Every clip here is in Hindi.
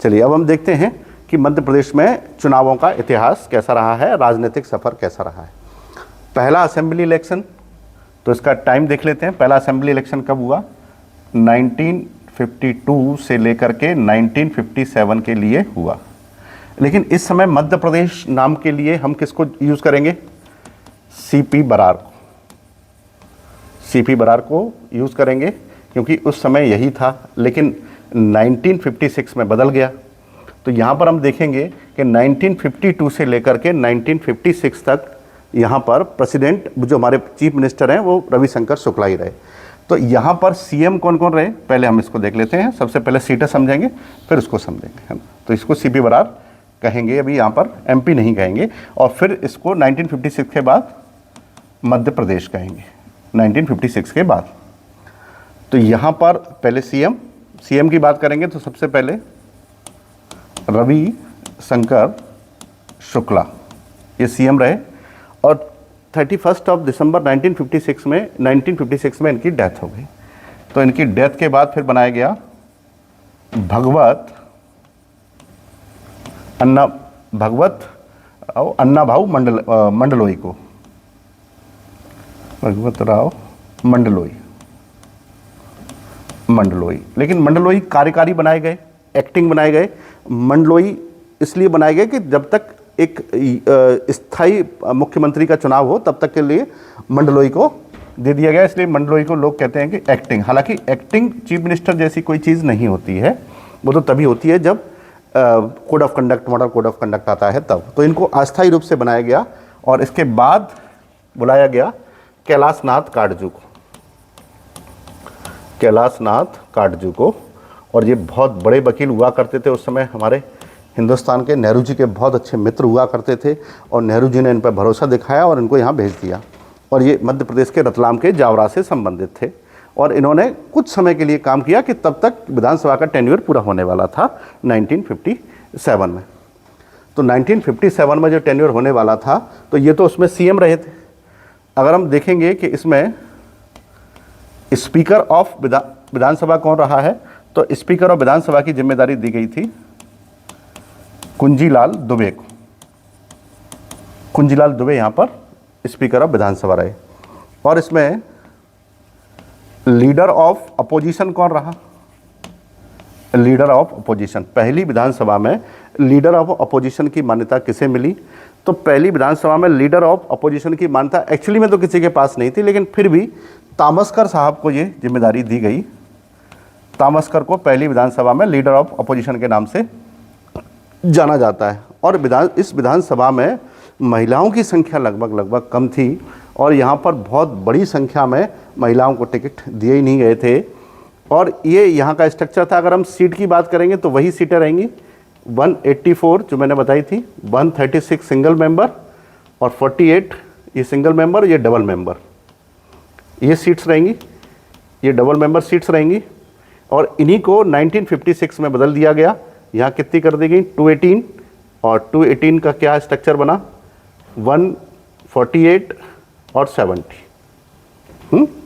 चलिए अब हम देखते हैं कि मध्य प्रदेश में चुनावों का इतिहास कैसा रहा है, राजनीतिक सफ़र कैसा रहा है। पहला असेंबली इलेक्शन, तो इसका टाइम देख लेते हैं। पहला असेंबली इलेक्शन कब हुआ? 1952 से लेकर के 1957 के लिए हुआ। लेकिन इस समय मध्य प्रदेश नाम के लिए हम किसको यूज़ करेंगे? सीपी बरार को, सीपी बरार को यूज़ करेंगे क्योंकि उस समय यही था। लेकिन 1956 में बदल गया। तो यहाँ पर हम देखेंगे कि 1952 से लेकर के 1956 तक यहाँ पर प्रेसिडेंट जो हमारे चीफ मिनिस्टर हैं वो रविशंकर शुक्ला ही रहे। तो यहाँ पर सीएम कौन कौन रहे, पहले हम इसको देख लेते हैं। सबसे पहले सीटें समझेंगे, फिर उसको समझेंगे, है ना। तो इसको सीपी बरार कहेंगे, अभी यहाँ पर एमपी नहीं कहेंगे। और फिर इसको 1956 के बाद मध्य प्रदेश कहेंगे, 1956 के बाद। तो यहाँ पर पहले सीएम की बात करेंगे तो सबसे पहले रविशंकर शुक्ला ये सीएम रहे। और 31 दिसंबर 1956 में इनकी डेथ हो गई। तो इनकी डेथ के बाद फिर बनाया गया अन्ना भाऊ मंडलोई को, भगवत राव मंडलोई। लेकिन मंडलोई कार्यकारी बनाए गए, एक्टिंग बनाए गए। मंडलोई इसलिए बनाए गए कि जब तक एक स्थायी मुख्यमंत्री का चुनाव हो तब तक के लिए मंडलोई को दे दिया गया। इसलिए मंडलोई को लोग कहते हैं कि एक्टिंग। हालांकि एक्टिंग चीफ मिनिस्टर जैसी कोई चीज़ नहीं होती है, वो तो तभी होती है जब code of conduct, model code of conduct आता है तब। तो इनको अस्थायी रूप से बनाया गया। और इसके बाद बुलाया गया कैलाशनाथ काटजू को। और ये बहुत बड़े वकील हुआ करते थे उस समय हमारे हिंदुस्तान के। नेहरू जी के बहुत अच्छे मित्र हुआ करते थे और नेहरू जी ने इन पर भरोसा दिखाया और इनको यहाँ भेज दिया। और ये मध्य प्रदेश के रतलाम के जावरा से संबंधित थे। और इन्होंने कुछ समय के लिए काम किया कि तब तक विधानसभा का टेन्योर पूरा होने वाला था 1957 में। तो 1957 में जो टेन्योर होने वाला था तो ये तो उसमें सीएम रहे थे। अगर हम देखेंगे कि इसमें स्पीकर ऑफ विधानसभा कौन रहा है, तो स्पीकर ऑफ विधानसभा की जिम्मेदारी दी गई थी कुंजीलाल दुबे को। कुंजीलाल दुबे यहाँ पर स्पीकर ऑफ विधानसभा रहे। और इसमें लीडर ऑफ अपोजिशन कौन रहा? लीडर ऑफ अपोजिशन, पहली विधानसभा में लीडर ऑफ अपोजिशन की मान्यता किसे मिली? तो पहली विधानसभा में लीडर ऑफ अपोजिशन की मान्यता एक्चुअली में तो किसी के पास नहीं थी, लेकिन फिर भी तामस्कर साहब को ये जिम्मेदारी दी गई। तामस्कर को पहली विधानसभा में लीडर ऑफ अपोजिशन के नाम से जाना जाता है। और इस विधानसभा में महिलाओं की संख्या लगभग कम थी और यहाँ पर बहुत बड़ी संख्या में महिलाओं को टिकट दिए ही नहीं गए थे। और ये यहाँ का स्ट्रक्चर था। अगर हम सीट की बात करेंगे तो वही सीटें रहेंगी 184 जो मैंने बताई थी, 136 सिंगल मेंबर और 48 ये सिंगल मेंबर, ये डबल मेंबर, ये सीट्स रहेंगी, ये डबल मेंबर सीट्स रहेंगी। और इन्हीं को 1956 में बदल दिया गया। यहाँ कितनी कर दी गई? 218। और 218 का क्या स्ट्रक्चर बना? 148 और 70।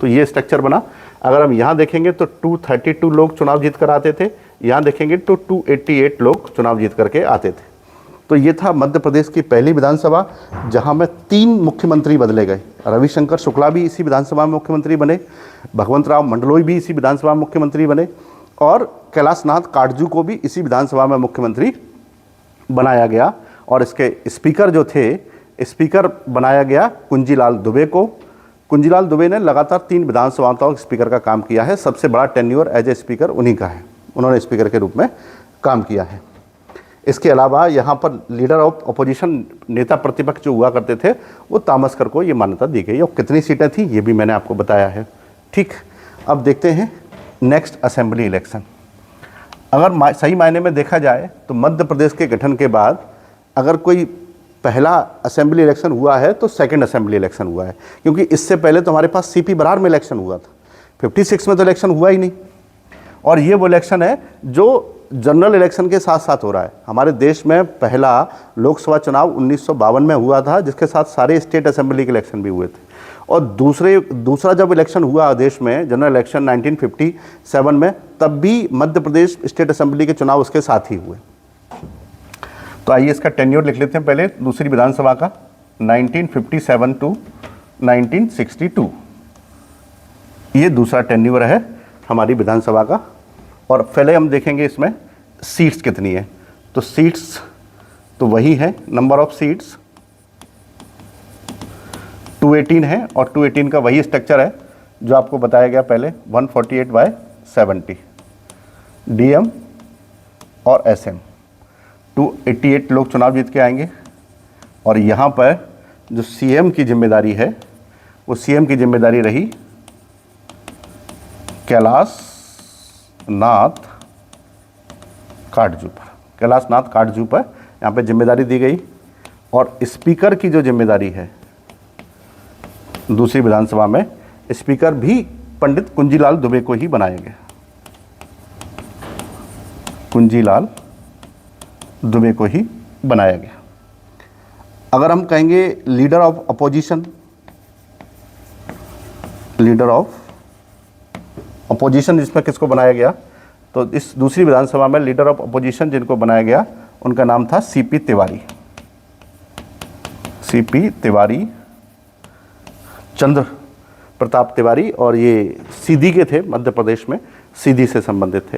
तो ये स्ट्रक्चर बना। अगर हम यहाँ देखेंगे तो 232 लोग चुनाव जीत कर आते थे, यहाँ देखेंगे तो 288 लोग चुनाव जीत करके आते थे। तो ये था मध्य प्रदेश की पहली विधानसभा जहाँ में 3 मुख्यमंत्री बदले गए। रविशंकर शुक्ला भी इसी विधानसभा में मुख्यमंत्री बने, भगवंत राव मंडलोई भी इसी विधानसभा में मुख्यमंत्री बने और कैलाशनाथ काटजू को भी इसी विधानसभा में मुख्यमंत्री बनाया गया। और इसके स्पीकर जो थे, स्पीकर बनाया गया कुंजीलाल दुबे को। कुंजीलाल दुबे ने लगातार 3 विधानसभाओं तक स्पीकर का काम किया है। सबसे बड़ा टेन्योर एज ए स्पीकर उन्हीं का है, उन्होंने स्पीकर के रूप में काम किया है। इसके अलावा यहाँ पर लीडर ऑफ अपोजिशन, नेता प्रतिपक्ष जो हुआ करते थे, वो तामस्कर को ये मान्यता दी गई। और कितनी सीटें थी ये भी मैंने आपको बताया है। ठीक, अब देखते हैं नेक्स्ट असेंबली इलेक्शन। अगर सही मायने में देखा जाए तो मध्य प्रदेश के गठन के बाद अगर कोई पहला असेंबली इलेक्शन हुआ है तो सेकंड असेंबली इलेक्शन हुआ है, क्योंकि इससे पहले तो हमारे पास सीपी बरार में इलेक्शन हुआ था। 56 में तो इलेक्शन हुआ ही नहीं। और ये वो इलेक्शन है जो जनरल इलेक्शन के साथ साथ हो रहा है। हमारे देश में पहला लोकसभा चुनाव 1952 में हुआ था, जिसके साथ सारे स्टेट असेंबली के इलेक्शन भी हुए थे। और दूसरा जब इलेक्शन हुआ देश में, जनरल इलेक्शन 1957 में, तब भी मध्य प्रदेश स्टेट असेंबली के चुनाव उसके साथ ही हुए। तो आइए इसका टेन्योर लिख लेते हैं पहले दूसरी विधानसभा का, 1957 टू 1962, ये दूसरा टेन्योर है हमारी विधानसभा का। और पहले हम देखेंगे इसमें सीट्स कितनी है। तो सीट्स तो वही है, नंबर ऑफ सीट्स 218 है, और 218 का वही स्ट्रक्चर है जो आपको बताया गया पहले, 148/70 डीएम और एसएम। 288 लोग चुनाव जीत के आएंगे। और यहाँ पर जो सीएम की जिम्मेदारी है, वो सीएम की जिम्मेदारी रही कैलाश नाथ काटजू पर। कैलाश नाथ काटजू पर यहाँ पे जिम्मेदारी दी गई। और स्पीकर की जो जिम्मेदारी है दूसरी विधानसभा में, स्पीकर भी पंडित कुंजीलाल दुबे को ही बनाया गया, कुंजीलाल दुबे को ही बनाया गया। अगर हम कहेंगे leader of opposition, leader of opposition जिसमें किसको बनाया गया, तो इस दूसरी विधानसभा में लीडर ऑफ अपोजिशन जिनको बनाया गया उनका नाम था सीपी तिवारी। सीपी तिवारी, चंद्र प्रताप तिवारी, और ये सीधी के थे, मध्य प्रदेश में सीधी से संबंधित थे।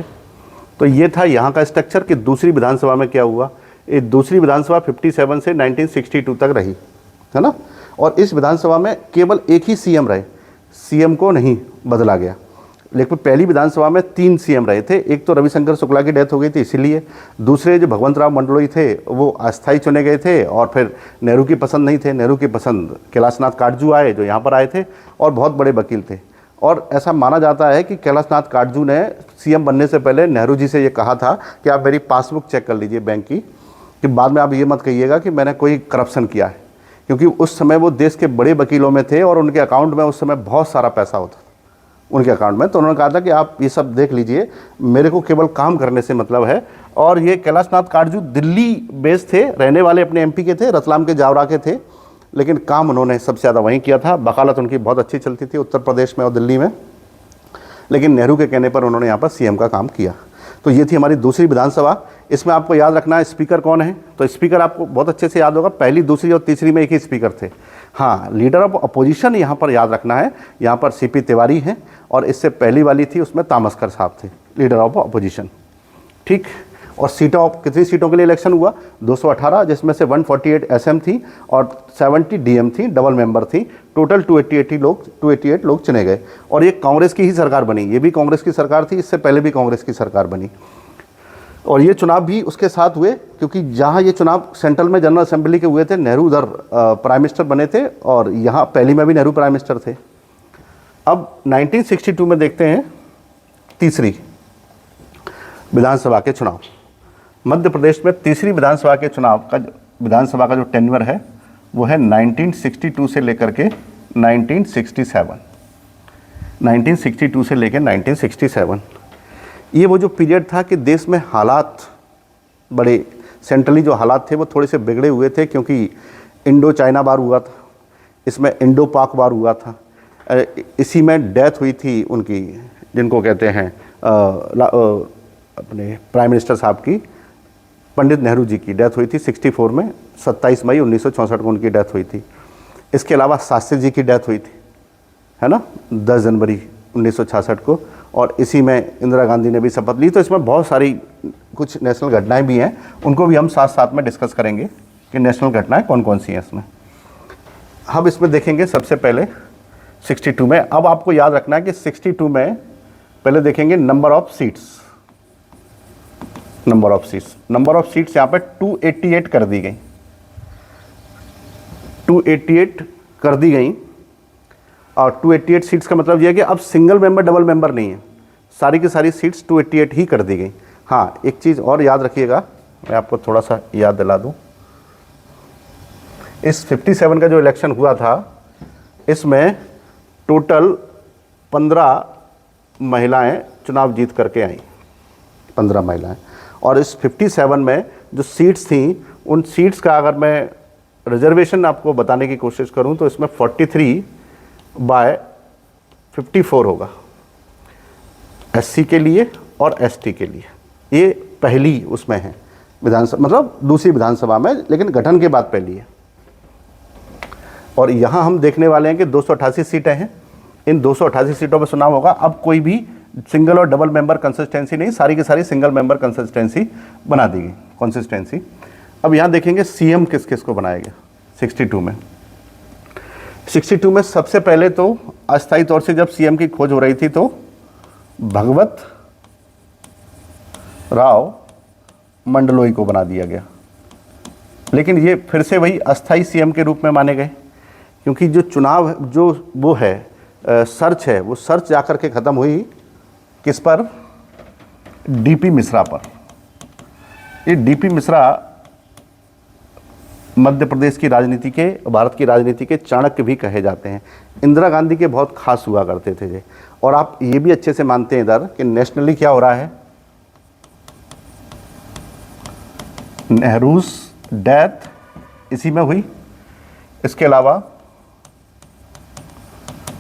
तो ये था यहाँ का स्ट्रक्चर कि दूसरी विधानसभा में क्या हुआ। ये दूसरी विधानसभा 57 से 1962 तक रही, है ना। और इस विधानसभा में केवल एक ही सीएम रहे, सीएम को नहीं बदला गया। लेकिन पहली विधानसभा में 3 सीएम रहे थे। एक तो रविशंकर शुक्ला की डेथ हो गई थी इसीलिए, दूसरे जो भगवंत राव मंडलोई थे वो अस्थायी चुने गए थे, और फिर नेहरू की पसंद नहीं थे, नेहरू की पसंद कैलाशनाथ काटजू आए जो यहाँ पर आए थे और बहुत बड़े वकील थे। और ऐसा माना जाता है कि कैलाशनाथ काटजू ने सीएम बनने से पहले नेहरू जी से ये कहा था कि आप मेरी पासबुक चेक कर लीजिए बैंक की, कि बाद में आप ये मत कहिएगा कि मैंने कोई करप्शन किया है, क्योंकि उस समय वो देश के बड़े वकीलों में थे और उनके अकाउंट में उस समय बहुत सारा पैसा होता था उनके अकाउंट में। तो उन्होंने कहा था कि आप ये सब देख लीजिए, मेरे को केवल काम करने से मतलब है। और ये कैलाशनाथ काटजू दिल्ली बेस्ड थे, रहने वाले अपने एमपी के थे, रतलाम के जावरा के थे, लेकिन काम उन्होंने सबसे ज़्यादा वहीं किया था। वकालत उनकी बहुत अच्छी चलती थी उत्तर प्रदेश में और दिल्ली में, लेकिन नेहरू के कहने पर उन्होंने यहाँ पर सीएम का काम किया। तो ये थी हमारी दूसरी विधानसभा। इसमें आपको याद रखना है स्पीकर कौन है। तो स्पीकर आपको बहुत अच्छे से याद होगा, पहली, दूसरी और तीसरी में एक ही स्पीकर थे। हाँ, लीडर ऑफ अपोजिशन यहाँ पर याद रखना है, यहाँ पर सीपी तिवारी हैं, और इससे पहली वाली थी उसमें तामस्कर साहब थे लीडर ऑफ अपोजिशन। ठीक। और सीटों, कितनी सीटों के लिए इलेक्शन हुआ, 218, जिसमें से 148 एसएम थी और 70 डीएम थी, डबल मेंबर थी। टोटल 288 लोग चुने गए। और ये कांग्रेस की ही सरकार बनी, ये भी कांग्रेस की सरकार थी, इससे पहले भी कांग्रेस की सरकार बनी। और ये चुनाव भी उसके साथ हुए, क्योंकि जहाँ ये चुनाव सेंट्रल में जनरल असेंबली के हुए थे, नेहरू उधर प्राइम मिनिस्टर बने थे, और यहाँ पहली में भी नेहरू प्राइम मिनिस्टर थे। अब 1962 में देखते हैं तीसरी विधानसभा के चुनाव। मध्य प्रदेश में तीसरी विधानसभा के चुनाव का, विधानसभा का जो टेन्योर है वो है 1962 से लेकर के 1967, 1962 से लेकर 1967। ये वो जो पीरियड था कि देश में हालात बड़े, सेंट्रली जो हालात थे वो थोड़े से बिगड़े हुए थे, क्योंकि इंडो चाइना वार हुआ था, इसमें इंडो पाक वार हुआ था, इसी में डेथ हुई थी उनकी, जिनको कहते हैं अपने प्राइम मिनिस्टर साहब की, पंडित नेहरू जी की डेथ हुई थी 64 में, 27 मई 1964 को उनकी डेथ हुई थी। इसके अलावा शास्त्री जी की डेथ हुई थी, है ना, 10 जनवरी 1966 को, और इसी में इंदिरा गांधी ने भी शपथ ली। तो इसमें बहुत सारी कुछ नेशनल घटनाएं भी हैं, उनको भी हम साथ साथ में डिस्कस करेंगे कि नेशनल घटनाएं कौन कौन सी हैं इसमें। हम इसमें देखेंगे सबसे पहले 62 में। अब आपको याद रखना है कि 62 में पहले देखेंगे number of seats. Number of seats यहाँ पे 288 कर दी गई, 288 कर दी गई। और 288 सीट्स का मतलब यह है कि अब सिंगल मेंबर डबल मेंबर नहीं है, सारी की सारी सीट्स 288 ही कर दी गई। हाँ, एक चीज़ और याद रखिएगा, मैं आपको थोड़ा सा याद दिला दूं। इस 57 का जो इलेक्शन हुआ था, इसमें टोटल 15 महिलाएं चुनाव जीत करके आई, 15 महिलाएं। और इस 57 में जो सीट्स थी, उन सीट्स का अगर मैं रिजर्वेशन आपको बताने की कोशिश करूं तो इसमें 43/54 होगा एससी के लिए और एसटी के लिए। ये पहली उसमें है, विधानसभा, मतलब दूसरी विधानसभा में, लेकिन गठन के बाद पहली है। और यहाँ हम देखने वाले हैं कि 288 सीटें हैं, इन 288 सीटों पर चुनाव होगा। अब कोई भी सिंगल और डबल मेंबर कंसिस्टेंसी नहीं, सारी की सारी सिंगल मेंबर कंसिस्टेंसी बना दी गई, कंसिस्टेंसी। अब यहाँ देखेंगे सीएम किस किस को बनाया गया 62 में। 62 में सबसे पहले तो अस्थायी तौर से जब सीएम की खोज हो रही थी तो भगवत राव मंडलोई को बना दिया गया, लेकिन ये फिर से वही अस्थायी सीएम के रूप में माने गए, क्योंकि जो चुनाव जो वो है सर्च है, वो सर्च जाकर के ख़त्म हुई किस पर, डीपी मिश्रा पर। ये डीपी मिश्रा मध्य प्रदेश की राजनीति के, भारत की राजनीति के चाणक्य भी कहे जाते हैं। इंदिरा गांधी के बहुत खास हुआ करते थे ये। और आप ये भी अच्छे से मानते हैं इधर कि नेशनली क्या हो रहा है, नेहरूज डेथ इसी में हुई। इसके अलावा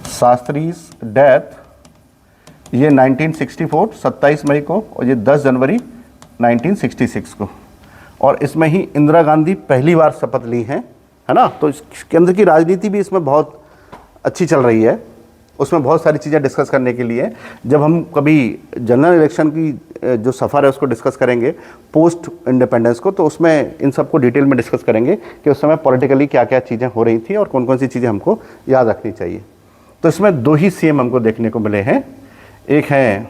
शास्त्री डेथ ये 1964 27 मई को, और ये 10 जनवरी 1966 को। और इसमें ही इंदिरा गांधी पहली बार शपथ ली हैं, है ना। तो इस केंद्र की राजनीति भी इसमें बहुत अच्छी चल रही है, उसमें बहुत सारी चीज़ें डिस्कस करने के लिए। जब हम कभी जनरल इलेक्शन की जो सफ़र है उसको डिस्कस करेंगे पोस्ट इंडिपेंडेंस को, तो उसमें इन सबको डिटेल में डिस्कस करेंगे कि उस समय पॉलिटिकली क्या क्या चीज़ें हो रही थी और कौन कौन सी चीज़ें हमको याद रखनी चाहिए। तो इसमें दो ही सीएम हमको देखने को मिले हैं, एक हैं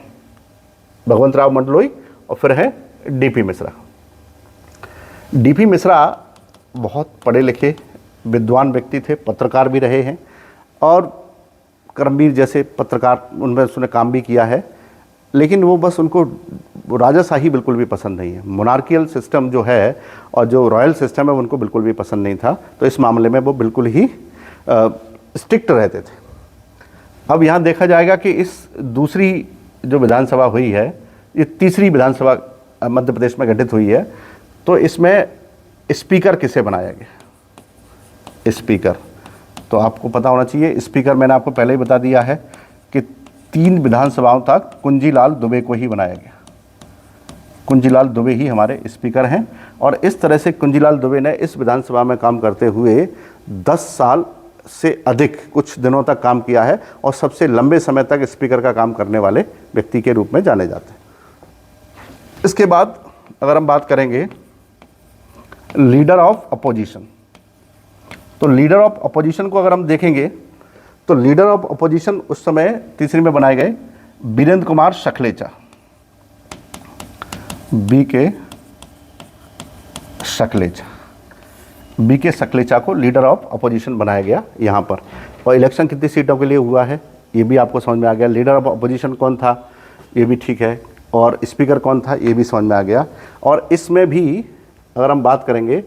भगवंत राव मंडलोई और फिर है डीपी मिश्रा। डीपी मिश्रा बहुत पढ़े लिखे विद्वान व्यक्ति थे, पत्रकार भी रहे हैं और करमवीर जैसे पत्रकार उनमें उसने काम भी किया है, लेकिन वो बस उनको राजाशाही बिल्कुल भी पसंद नहीं है। मोनार्कियल सिस्टम जो है और जो रॉयल सिस्टम है उनको बिल्कुल भी पसंद नहीं था, तो इस मामले में वो बिल्कुल ही स्ट्रिक्ट रहते थे। अब यहाँ देखा जाएगा कि इस दूसरी जो विधानसभा हुई है, ये तीसरी विधानसभा मध्य प्रदेश में गठित हुई है, तो इसमें स्पीकर किसे बनाया गया, स्पीकर तो आपको पता होना चाहिए। स्पीकर मैंने आपको पहले ही बता दिया है कि 3 विधानसभाओं तक कुंजीलाल दुबे को ही बनाया गया। कुंजीलाल दुबे ही हमारे स्पीकर हैं और इस तरह से कुंजीलाल दुबे ने इस विधानसभा में काम करते हुए 10 साल से अधिक कुछ दिनों तक काम किया है और सबसे लंबे समय तक स्पीकर का काम करने वाले व्यक्ति के रूप में जाने जाते हैं। इसके बाद अगर हम बात करेंगे लीडर ऑफ अपोजिशन, तो लीडर ऑफ अपोजिशन को अगर हम देखेंगे तो लीडर ऑफ अपोजिशन उस समय तीसरी में बनाए गए वीरेंद्र कुमार सकलेचा, बी के सकलेचा को लीडर ऑफ अपोजिशन बनाया गया यहाँ पर। और इलेक्शन कितनी सीटों के लिए हुआ है ये भी आपको समझ में आ गया। लीडर ऑफ अपोजिशन कौन था ये भी ठीक है, और स्पीकर कौन था ये भी समझ में आ गया। और इसमें भी अगर हम बात करेंगे,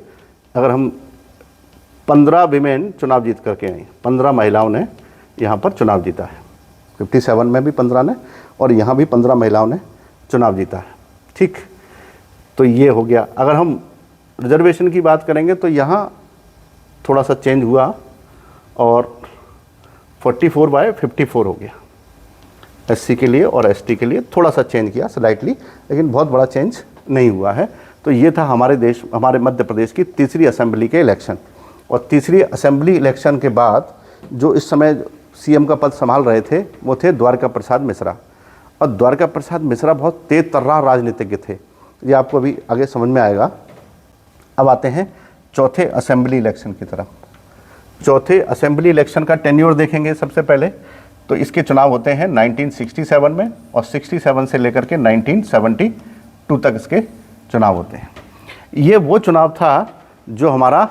अगर हम 15 विमेन चुनाव जीत करके आई, 15 महिलाओं ने यहाँ पर चुनाव जीता है। 57 में भी 15 ने और यहाँ भी 15 महिलाओं ने चुनाव जीता है। ठीक, तो ये हो गया। अगर हम रिजर्वेशन की बात करेंगे तो यहाँ थोड़ा सा चेंज हुआ और 44/54 हो गया। एससी के लिए और एसटी के लिए थोड़ा सा चेंज किया स्लाइटली, लेकिन बहुत बड़ा चेंज नहीं हुआ है। तो ये था हमारे मध्य प्रदेश की तीसरी असेंबली के इलेक्शन। और तीसरी असेंबली इलेक्शन के बाद जो इस समय सीएम का पद संभाल रहे थे वो थे द्वारका प्रसाद मिश्रा। और द्वारका प्रसाद मिश्रा बहुत तेज तर्रार राजनीतिज्ञ थे, ये आपको अभी आगे समझ में आएगा। अब आते हैं चौथे असेंबली इलेक्शन की तरफ। चौथे असेंबली इलेक्शन का टेन्योर देखेंगे सबसे पहले, तो इसके चुनाव होते हैं 1967 में और 67 से लेकर के 1972 तक इसके चुनाव होते हैं। ये वो चुनाव था जो हमारा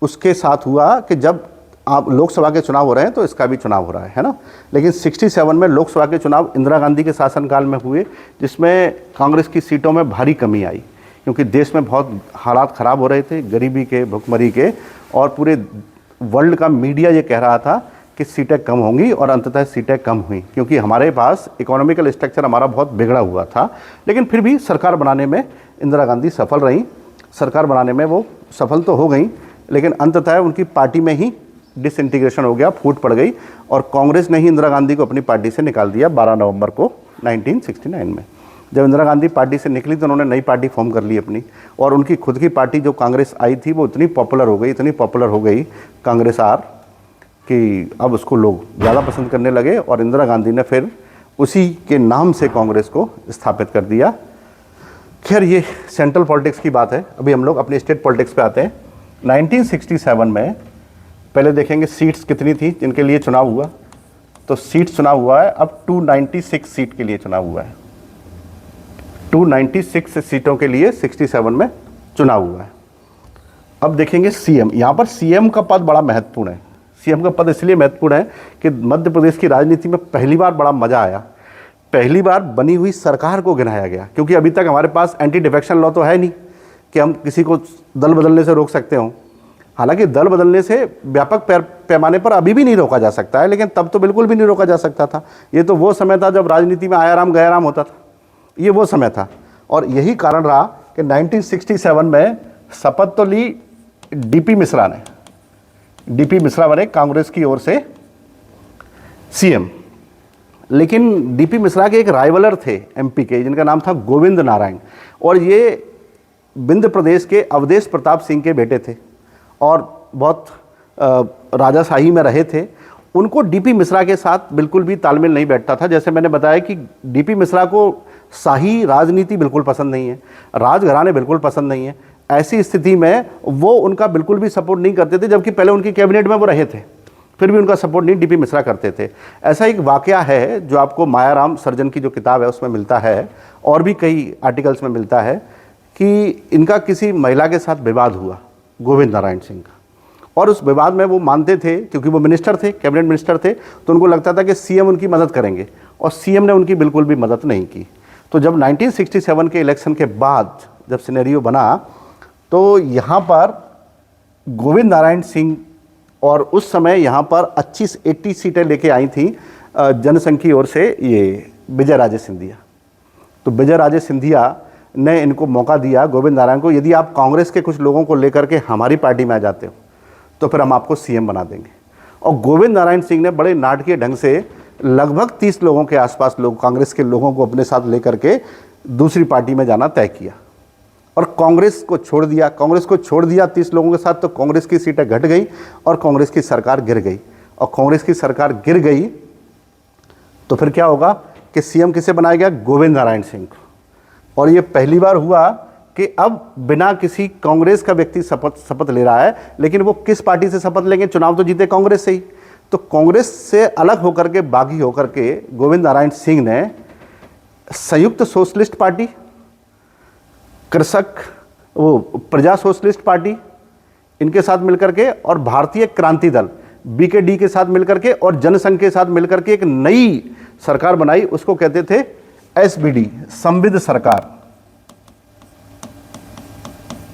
उसके साथ हुआ कि जब आप लोकसभा के चुनाव हो रहे हैं तो इसका भी चुनाव हो रहा है ना। लेकिन 67 में लोकसभा के चुनाव इंदिरा गांधी के शासनकाल में हुए, जिसमें कांग्रेस की सीटों में भारी कमी आई, क्योंकि देश में बहुत हालात ख़राब हो रहे थे, गरीबी के, भुखमरी के, और पूरे वर्ल्ड का मीडिया ये कह रहा था कि सीटें कम होंगी और अंततः सीटें कम हुई, क्योंकि हमारे पास इकोनॉमिकल स्ट्रक्चर हमारा बहुत बिगड़ा हुआ था। लेकिन फिर भी सरकार बनाने में इंदिरा गांधी सफल रहीं। सरकार बनाने में वो सफल तो हो गई, लेकिन अंततः उनकी पार्टी में ही डिसइंटीग्रेशन हो गया, फूट पड़ गई और कांग्रेस ने ही इंदिरा गांधी को अपनी पार्टी से निकाल दिया 12 नवंबर को 1969 में। जब इंदिरा गांधी पार्टी से निकली तो उन्होंने नई पार्टी फॉर्म कर ली अपनी, और उनकी खुद की पार्टी जो कांग्रेस आई थी वो इतनी पॉपुलर हो गई कांग्रेस आर, कि अब उसको लोग ज़्यादा पसंद करने लगे, और इंदिरा गांधी ने फिर उसी के नाम से कांग्रेस को स्थापित कर दिया। खैर ये सेंट्रल पॉलिटिक्स की बात है, अभी हम लोग अपनी स्टेट पॉलिटिक्स पे आते हैं। 1967 में पहले देखेंगे सीट्स कितनी थी जिनके लिए चुनाव हुआ। तो सीट चुनाव हुआ है अब 296 सीट के लिए चुनाव हुआ है, 296 सीटों के लिए 67 में चुनाव हुआ है। अब देखेंगे सीएम, यहाँ पर सीएम का पद बड़ा महत्वपूर्ण है। सीएम का पद इसलिए महत्वपूर्ण है कि मध्य प्रदेश की राजनीति में पहली बार बड़ा मजा आया, पहली बार बनी हुई सरकार को गिनाया गया, क्योंकि अभी तक हमारे पास एंटी डिफेक्शन लॉ तो है नहीं कि हम किसी को दल बदलने से रोक सकते हो। हालांकि दल बदलने से व्यापक पैमाने पर अभी भी नहीं रोका जा सकता है, लेकिन तब तो बिल्कुल भी नहीं रोका जा सकता था। ये तो वो समय था जब राजनीति में आया राम गया राम होता था, ये वो समय था। और यही कारण रहा कि 1967 में शपथ तो ली डीपी मिश्रा ने, डीपी मिश्रा बने कांग्रेस की ओर से सीएम। लेकिन डीपी मिश्रा के एक राइवलर थे एमपी के, जिनका नाम था गोविंद नारायण, और ये विंध्य प्रदेश के अवधेश प्रताप सिंह के बेटे थे और बहुत राजाशाही में रहे थे। उनको डीपी मिश्रा के साथ बिल्कुल भी तालमेल नहीं बैठता था। जैसे मैंने बताया कि डीपी मिश्रा को शाही राजनीति बिल्कुल पसंद नहीं है, राजघराने बिल्कुल पसंद नहीं है। ऐसी स्थिति में वो उनका बिल्कुल भी सपोर्ट नहीं करते थे, जबकि पहले उनकी कैबिनेट में वो रहे थे, फिर भी उनका सपोर्ट नहीं डीपी मिश्रा करते थे। ऐसा एक वाकया है जो आपको मायाराम सर्जन की जो किताब है उसमें मिलता है, और भी कई आर्टिकल्स में मिलता है, कि इनका किसी महिला के साथ विवाद हुआ, गोविंद नारायण सिंह का, और उस विवाद में वो मानते थे, क्योंकि वो मिनिस्टर थे, कैबिनेट मिनिस्टर थे, तो उनको लगता था कि सीएम उनकी मदद करेंगे, और सीएम ने उनकी बिल्कुल भी मदद नहीं की। तो जब 1967 के इलेक्शन के बाद जब सिनेरियो बना, तो यहाँ पर गोविंद नारायण सिंह, और उस समय यहाँ पर 80 सीटें लेके आई थी जनसंघ की ओर से ये विजय राजे सिंधिया। तो विजय राजे सिंधिया ने इनको मौका दिया गोविंद नारायण को, यदि आप कांग्रेस के कुछ लोगों को लेकर के हमारी पार्टी में आ जाते हो तो फिर हम आपको सीएम बना देंगे। और गोविंद नारायण सिंह ने बड़े नाटकीय ढंग से लगभग 30 लोगों के आसपास लोग, कांग्रेस के लोगों को अपने साथ लेकर के दूसरी पार्टी में जाना तय किया, और कांग्रेस को छोड़ दिया। 30 लोगों के साथ, तो कांग्रेस की सीटें घट गई और कांग्रेस की सरकार गिर गई। और कांग्रेस की सरकार गिर गई तो फिर क्या होगा कि सीएम किसे बनाया गया? गोविंद नारायण सिंह को। और ये पहली बार हुआ कि अब बिना किसी कांग्रेस का व्यक्ति शपथ ले रहा है, लेकिन वो किस पार्टी से शपथ लेंगे? चुनाव तो जीते कांग्रेस से ही। तो कांग्रेस से अलग होकर के, बागी होकर के गोविंद नारायण सिंह ने संयुक्त सोशलिस्ट पार्टी, प्रजा सोशलिस्ट पार्टी, इनके साथ मिलकर के, और भारतीय क्रांति दल बीकेडी के साथ मिलकर के, और जनसंघ के साथ मिलकर के एक नई सरकार बनाई। उसको कहते थे एसबीडी, संविद सरकार,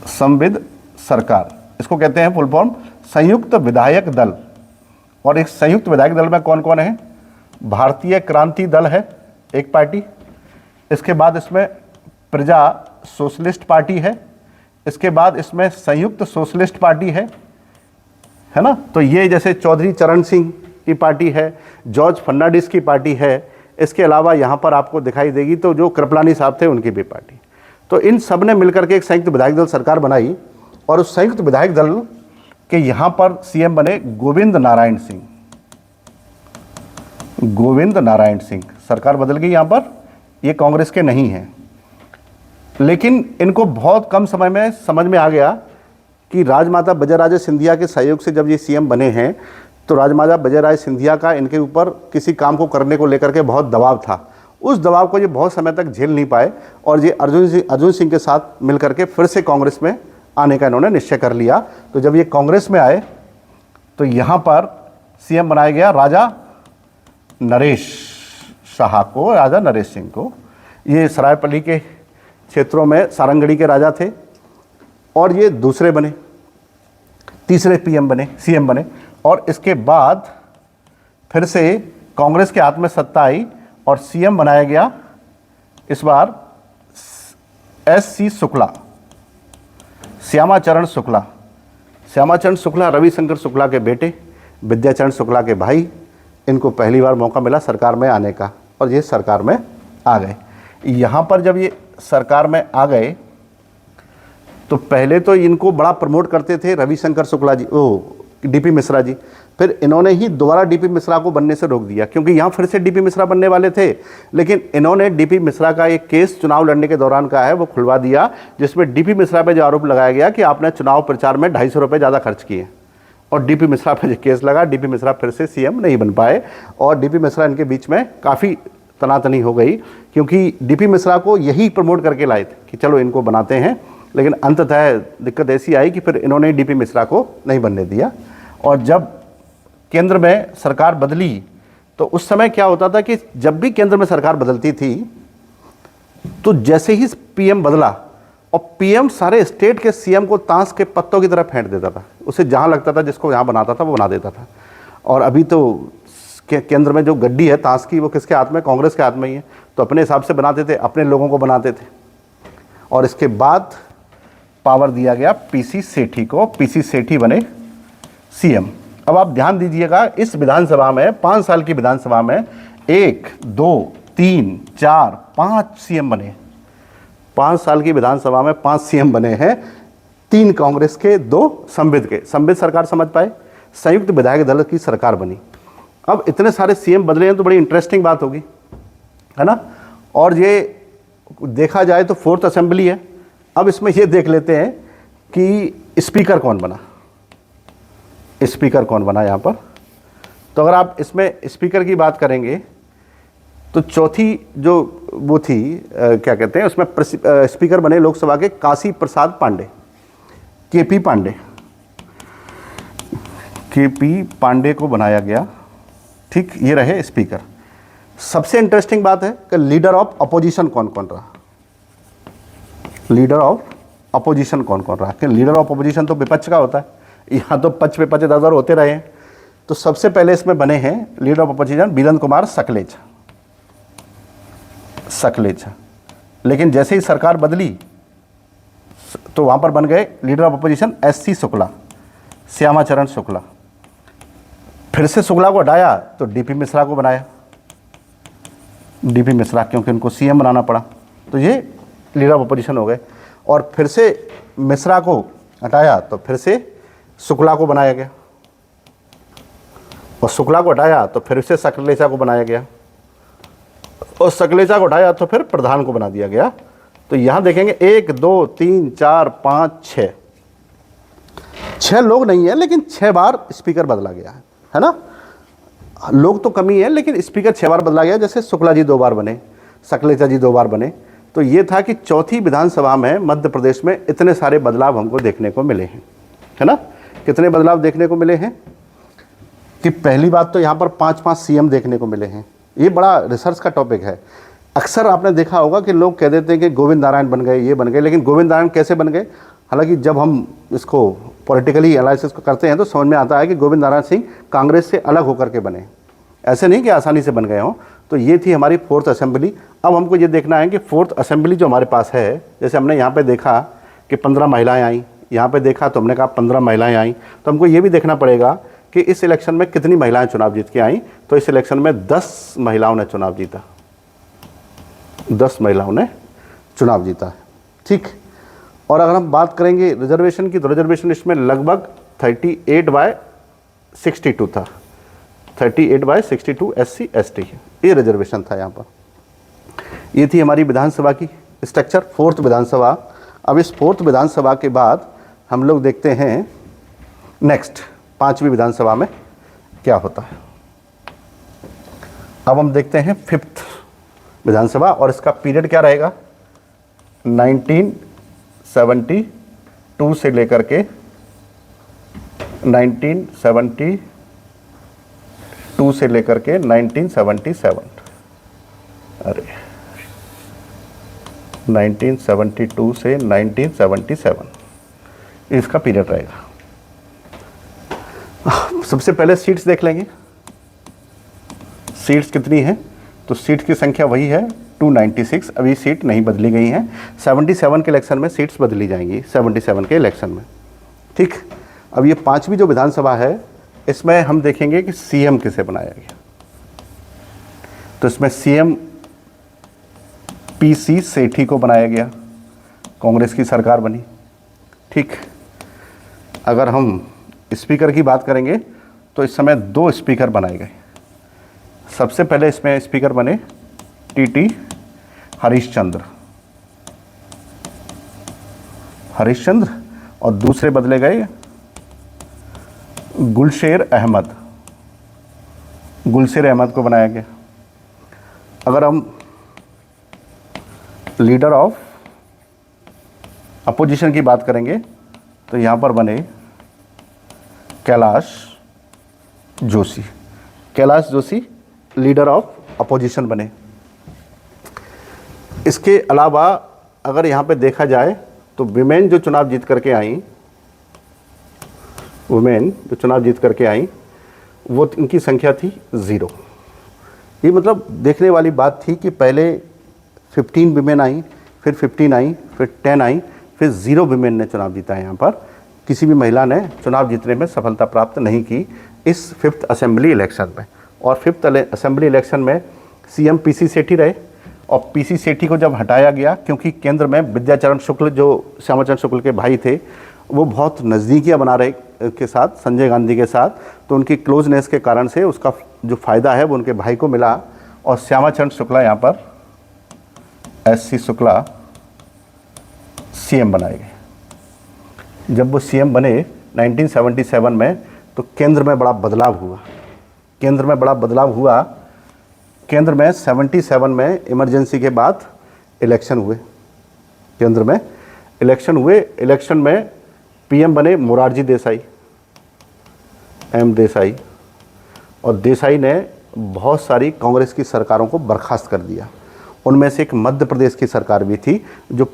संविद सरकार, इसको कहते हैं फुल फॉर्म संयुक्त विधायक दल। और इस संयुक्त विधायक दल में कौन कौन है? भारतीय क्रांति दल है एक पार्टी, इसके बाद इसमें प्रजा सोशलिस्ट पार्टी है, इसके बाद इसमें संयुक्त सोशलिस्ट पार्टी है ना। तो ये जैसे चौधरी चरण सिंह की पार्टी है, जॉर्ज फर्नांडिस की पार्टी है। इसके अलावा यहाँ पर आपको दिखाई देगी तो जो कृपलानी साहब थे उनकी भी पार्टी। तो इन सब ने मिलकर के एक संयुक्त विधायक दल सरकार बनाई, और उस संयुक्त विधायक दल के यहाँ पर सीएम बने गोविंद नारायण सिंह। गोविंद नारायण सिंह, सरकार बदल गई यहाँ पर, ये कांग्रेस के नहीं हैं, लेकिन इनको बहुत कम समय में समझ में आ गया कि राजमाता विजयराजे सिंधिया के सहयोग से जब ये सीएम बने हैं, तो राजमाता विजयराजे सिंधिया का इनके ऊपर किसी काम को करने को लेकर के बहुत दबाव था। उस दबाव को ये बहुत समय तक झेल नहीं पाए, और ये अर्जुन सिंह के साथ मिलकर के फिर से कांग्रेस में आने का इन्होंने निश्चय कर लिया। तो जब ये कांग्रेस में आए तो यहाँ पर सीएम बनाया गया राजा नरेश शाह को, राजा नरेश सिंह को। ये सरायपल्ली के क्षेत्रों में सारंगढ़ी के राजा थे, और ये दूसरे बने, तीसरे सीएम बने। और इसके बाद फिर से कांग्रेस के हाथ में सत्ता आई, और सीएम बनाया गया इस बार एससी शुक्ला, श्यामाचरण शुक्ला रविशंकर शुक्ला के बेटे, विद्याचरण शुक्ला के भाई। इनको पहली बार मौका मिला सरकार में आने का, और ये सरकार में आ गए। यहाँ पर जब ये सरकार में आ गए तो पहले तो इनको बड़ा प्रमोट करते थे रविशंकर शुक्ला जी, डीपी मिश्रा जी। फिर इन्होंने ही दोबारा डीपी मिश्रा को बनने से रोक दिया, क्योंकि यहाँ फिर से डीपी मिश्रा बनने वाले थे, लेकिन इन्होंने डीपी मिश्रा का एक केस चुनाव लड़ने के दौरान का है वो खुलवा दिया, जिसमें डीपी मिश्रा पे जो आरोप लगाया गया कि आपने चुनाव प्रचार में 250 रुपये ज़्यादा खर्च किए। और डीपी मिश्रा पे जो केस लगा, डीपी मिश्रा फिर से सीएम नहीं बन पाए, और डीपी मिश्रा इनके बीच में काफ़ी तनातनी हो गई, क्योंकि डीपी मिश्रा को यही प्रमोट करके लाए थे कि चलो इनको बनाते हैं, लेकिन अंततः दिक्कत ऐसी आई कि फिर इन्होंने डीपी मिश्रा को नहीं बनने दिया। और जब केंद्र में सरकार बदली तो उस समय क्या होता था कि जब भी केंद्र में सरकार बदलती थी तो जैसे ही पीएम बदला, और पीएम सारे स्टेट के सीएम को ताश के पत्तों की तरह फेंट देता था, उसे जहां लगता था जिसको यहां बनाता था वो बना देता था। और अभी तो केंद्र में जो गड्डी है ताश की वो किसके हाथ में, कांग्रेस के हाथ में ही है, तो अपने हिसाब से बनाते थे, अपने लोगों को बनाते थे। और इसके बाद पावर दिया गया पीसी सेठी को, पीसी सेठी बने सीएम। अब आप ध्यान दीजिएगा, इस विधानसभा में 5 साल की विधानसभा में 1 2 3 4 5 सीएम बने। 5 साल की विधानसभा में 5 सीएम बने हैं, 3 कांग्रेस के, 2 संविद के। संविद सरकार समझ पाए, संयुक्त विधायक दल की सरकार बनी। अब इतने सारे सीएम बदले हैं तो बड़ी इंटरेस्टिंग बात होगी, है ना। और ये देखा जाए तो 4th असेंबली है। अब इसमें ये देख लेते हैं कि स्पीकर कौन बना, स्पीकर कौन बना यहाँ पर। तो अगर आप इसमें स्पीकर की बात करेंगे तो चौथी जो वो थी क्या कहते हैं, उसमें स्पीकर बने लोकसभा के काशी प्रसाद पांडे, केपी पांडे को बनाया गया। ठीक, ये रहे स्पीकर। सबसे इंटरेस्टिंग बात है कि लीडर ऑफ अपोजिशन कौन कौन रहा, लीडर ऑफ अपोजिशन कौन कौन रहा। कि लीडर ऑफ अपोजिशन तो विपक्ष का होता है, यहाँ तो पक्ष विपक्ष इधर होते रहे हैं। तो सबसे पहले इसमें बने हैं leader of opposition Virendra Kumar Sakalecha. लेकिन जैसे ही सरकार बदली तो वहाँ पर बन गए leader of opposition SC Shukla, Shyamacharan Shukla. फिर से शुक्ला को हटाया तो डीपी मिश्रा को बनाया, डीपी मिश्रा, क्योंकि उनको सीएम बनाना पड़ा, तो ये लीडर ऑफ अपोजिशन हो गए। और फिर से मिश्रा को हटाया तो फिर से शुक्ला को बनाया गया, और शुक्ला को हटाया तो फिर से सकलेचा को बनाया गया, और सकलेचा को हटाया तो फिर प्रधान को बना दिया गया। तो यहां देखेंगे 1 2 3 4 5 6 लोग नहीं है, लेकिन 6 बार स्पीकर बदला गया है ना। लोग तो कमी है लेकिन स्पीकर 6 बार बदला गया। जैसे शुक्ला जी 2 बार बने, सकलेचा जी 2 बार बने। तो ये था कि चौथी विधानसभा में मध्य प्रदेश में इतने सारे बदलाव हमको देखने को मिले हैं, है ना। कितने बदलाव देखने को मिले हैं कि पहली बात तो यहाँ पर 5-5 सीएम देखने को मिले हैं। ये बड़ा रिसर्च का टॉपिक है। अक्सर आपने देखा होगा कि लोग कह देते हैं कि गोविंद नारायण बन गए, ये बन गए, लेकिन गोविंद नारायण कैसे बन गए। हालांकि जब हम इसको पॉलिटिकली एनालिसिस करते हैं तो समझ में आता है कि गोविंद नारायण सिंह कांग्रेस से अलग होकर के बने, ऐसे नहीं कि आसानी से बन गए हों। तो ये थी हमारी 4th असेंबली। अब हमको ये देखना है कि 4th असेंबली जो हमारे पास है, जैसे हमने यहाँ पे देखा कि 15 महिलाएं आई, यहाँ पे देखा तो हमने कहा 15 महिलाएं आई, तो हमको ये भी देखना पड़ेगा कि इस इलेक्शन में कितनी महिलाएं चुनाव जीत के आई। तो इस इलेक्शन में 10 महिलाओं ने चुनाव जीता, 10 महिलाओं ने चुनाव जीता है, ठीक। और अगर हम बात करेंगे रिजर्वेशन की, तो रिजर्वेशन इसमें लगभग 38/62 था, 38/62 SC ST ये रिजर्वेशन था यहाँ पर। ये थी हमारी विधानसभा की स्ट्रक्चर, 4th विधानसभा। अब इस 4th विधानसभा के बाद हम लोग देखते हैं नेक्स्ट 5वीं विधानसभा में क्या होता है। अब हम देखते हैं 5th विधानसभा, और इसका पीरियड क्या रहेगा, 1972 से लेकर के 1972 से लेकर के 1977, अरे 1972 से 1977 इसका पीरियड रहेगा। सबसे पहले सीट्स देख लेंगे, सीट्स कितनी हैं। तो सीट की संख्या वही है 296, अभी सीट नहीं बदली गई हैं। 77 के इलेक्शन में सीट्स बदली जाएंगी, 77 के इलेक्शन में, ठीक। अब ये 5वीं जो विधानसभा है इसमें हम देखेंगे कि सीएम किसे बनाया गया। तो इसमें सीएम पीसी सेठी को बनाया गया, कांग्रेस की सरकार बनी। ठीक, अगर हम स्पीकर की बात करेंगे तो इस समय 2 स्पीकर बनाए गए। सबसे पहले इसमें स्पीकर बने टीटी हरिश्चंद्र और दूसरे बदले गए गुलशेर अहमद को बनाया गया। अगर हम लीडर ऑफ अपोजिशन की बात करेंगे तो यहाँ पर बने Kailash Joshi leader of opposition बने। इसके अलावा अगर यहाँ पे देखा जाए तो विमेन जो चुनाव जीत करके आई वो इनकी संख्या थी 0। ये मतलब देखने वाली बात थी कि पहले 15 विमेन आई, फिर 15 आई, फिर 10 आई, फिर 0 विमेन ने चुनाव जीता है। यहाँ पर किसी भी महिला ने चुनाव जीतने में सफलता प्राप्त नहीं की इस 5th असेंबली इलेक्शन में। और 5th असेंबली इलेक्शन में सीएम पीसी सेठी रहे। और पीसी सेठी को जब हटाया गया, क्योंकि केंद्र में विद्याचरण शुक्ल जो श्यामाचरण शुक्ल के भाई थे वो बहुत नज़दीकियाँ बना रहे के साथ संजय गांधी के साथ, तो उनकी क्लोजनेस के कारण से उसका जो फ़ायदा है वो उनके भाई को मिला। और श्यामाचरण शुक्ला यहाँ पर एससी शुक्ला सीएम बनाए गए। जब वो सीएम बने 1977 में तो केंद्र में बड़ा बदलाव हुआ। केंद्र में 77 में इमरजेंसी के बाद इलेक्शन हुए। केंद्र में इलेक्शन हुए। इलेक्शन में पीएम बने मोरारजी देसाई, देसाई। और देसाई ने बहुत सारी कांग्रेस की सरकारों को बर्खास्त कर दिया। उनमें से एक मध्य प्रदेश की सरकार भी थी जो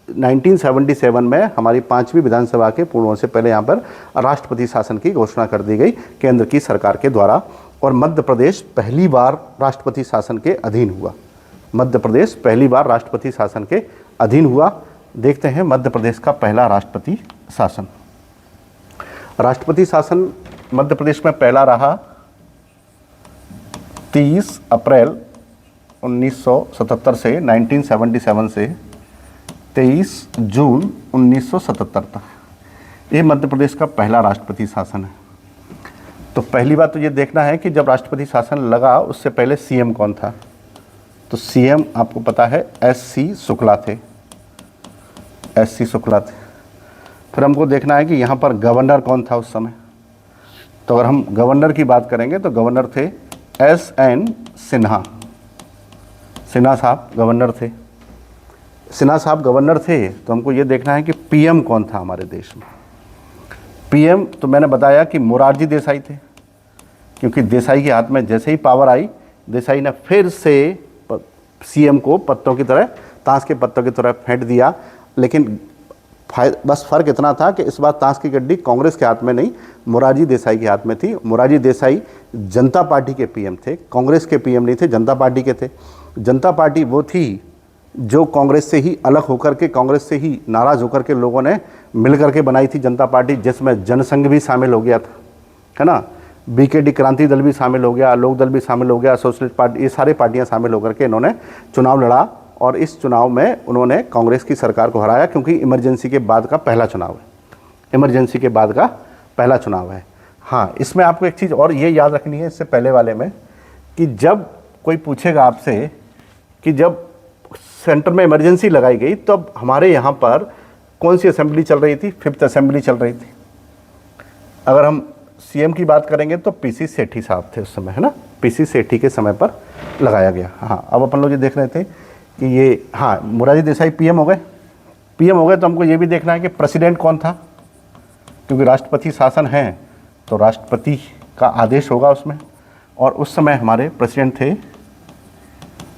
1977 में हमारी 5वीं विधानसभा के पूर्ण होने से पहले यहाँ पर राष्ट्रपति शासन की घोषणा कर दी गई केंद्र की सरकार के द्वारा। और मध्य प्रदेश पहली बार राष्ट्रपति शासन के अधीन हुआ। देखते हैं मध्य प्रदेश का पहला राष्ट्रपति शासन मध्य प्रदेश में पहला रहा 30 अप्रैल 1977 से 1977 से 23 जून 1977 तक। ये मध्य प्रदेश का पहला राष्ट्रपति शासन है। तो पहली बात तो ये देखना है कि जब राष्ट्रपति शासन लगा उससे पहले सीएम कौन था। तो सीएम आपको पता है एससी शुक्ला थे। फिर हमको देखना है कि यहाँ पर गवर्नर कौन था उस समय। तो अगर हम गवर्नर की बात करेंगे तो गवर्नर थे एसएन सिन्हा साहब गवर्नर थे। तो हमको ये देखना है कि पीएम कौन था हमारे देश में। पीएम तो मैंने बताया कि मोरारजी देसाई थे, क्योंकि देसाई के हाथ में जैसे ही पावर आई देसाई ने फिर से सीएम को ताश के पत्तों की तरह फेंट दिया। लेकिन बस फ़र्क इतना था कि इस बार ताश की गड्डी कांग्रेस के हाथ में नहीं, मोरारजी देसाई के हाथ में थी। मोरारजी देसाई जनता पार्टी के पीएम थे, कांग्रेस के पीएम नहीं थे, जनता पार्टी के थे। जनता पार्टी वो थी जो कांग्रेस से ही अलग होकर के, कांग्रेस से ही नाराज़ होकर के लोगों ने मिल करके बनाई थी जनता पार्टी, जिसमें जनसंघ भी शामिल हो गया था, है ना। बीकेडी क्रांति दल भी शामिल हो गया, लोक दल भी शामिल हो गया, सोशलिस्ट पार्टी, ये सारी पार्टियां शामिल होकर के इन्होंने चुनाव लड़ा। और इस चुनाव में उन्होंने कांग्रेस की सरकार को हराया, क्योंकि इमरजेंसी के बाद का पहला चुनाव है। हाँ, इसमें आपको एक चीज़ और ये याद रखनी है इससे पहले वाले में, कि जब कोई पूछेगा आपसे कि जब सेंटर में इमरजेंसी लगाई गई तब हमारे यहाँ पर कौन सी असेंबली चल रही थी, 5th असेंबली चल रही थी। अगर हम सीएम की बात करेंगे तो पीसी सेठी साहब थे उस समय, है ना। पीसी सेठी के समय पर लगाया गया। हाँ, अब अपन लोग ये देख रहे थे कि ये, हाँ, मोरारजी देसाई पीएम हो गए। तो हमको ये भी देखना है कि प्रेसिडेंट कौन था, क्योंकि राष्ट्रपति शासन है तो राष्ट्रपति का आदेश होगा उसमें। और उस समय हमारे प्रेसिडेंट थे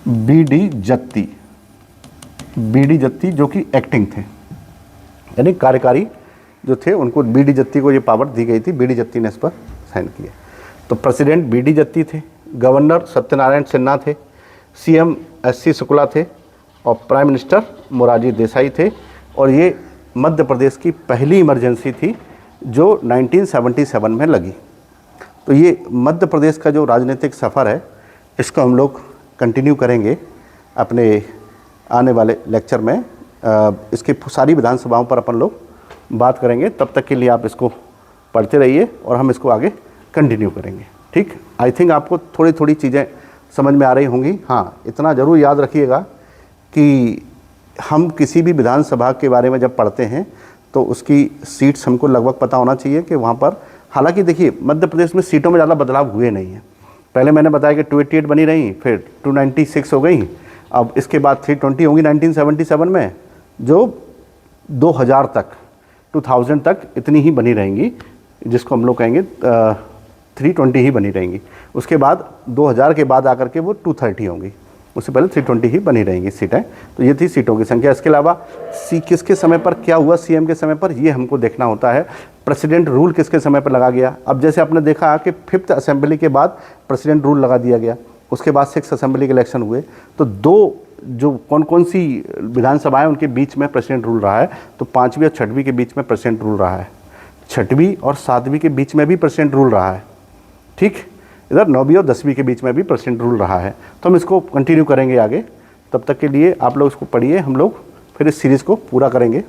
बीडी जत्ती, जो कि एक्टिंग थे, यानी कार्यकारी जो थे उनको बीडी जत्ती को ये पावर दी गई थी। बीडी जत्ती ने इस पर साइन किया। तो प्रेसिडेंट बीडी जत्ती थे, गवर्नर सत्यनारायण सिन्हा थे, सीएम एससी शुक्ला थे और प्राइम मिनिस्टर मोरारजी देसाई थे। और ये मध्य प्रदेश की पहली इमरजेंसी थी जो 1977 में लगी। तो ये मध्य प्रदेश का जो राजनीतिक सफ़र है इसको हम लोग कंटिन्यू करेंगे अपने आने वाले लेक्चर में इसकी सारी विधानसभाओं पर अपन लोग बात करेंगे। तब तक के लिए आप इसको पढ़ते रहिए और हम इसको आगे कंटिन्यू करेंगे। ठीक, आई थिंक आपको थोड़ी थोड़ी चीज़ें समझ में आ रही होंगी। हाँ, इतना ज़रूर याद रखिएगा कि हम किसी भी विधानसभा के बारे में जब पढ़ते हैं तो उसकी सीट्स हमको लगभग पता होना चाहिए कि वहाँ पर, हालांकि देखिए मध्य प्रदेश में सीटों में ज़्यादा बदलाव हुए नहीं हैं। पहले मैंने बताया कि 288 बनी रही, फिर 296 हो गई, अब इसके बाद 320 होंगी 1977 में, जो 2000 तक इतनी ही बनी रहेंगी, जिसको हम लोग कहेंगे 320 ही बनी रहेंगी। उसके बाद 2000 के बाद आकर के वो 230 होंगी, उससे पहले 320 ही बनी रहेंगी सीटें। तो ये थी सीटों की संख्या। इसके अलावा किसके समय पर क्या हुआ, सीएम के समय पर, ये हमको देखना होता है। प्रेसिडेंट रूल किसके समय पर लगा गया। अब जैसे आपने देखा कि 5th असेंबली के बाद प्रेसिडेंट रूल लगा दिया गया, उसके बाद 6th असेंबली के इलेक्शन हुए, तो दो जो कौन सी विधानसभाएं उनके बीच में प्रेसिडेंट रूल रहा है, तो 5वीं और 6वीं के बीच में प्रेसिडेंट रूल रहा है, 6वीं और 7वीं के बीच में भी प्रेसिडेंट रूल रहा है। ठीक, इधर 9वीं और 10वीं के बीच में भी प्रेसिडेंट रूल रहा है। तो हम इसको कंटिन्यू करेंगे आगे। तब तक के लिए आप लोग इसको पढ़िए, हम लोग फिर इस सीरीज़ को पूरा करेंगे।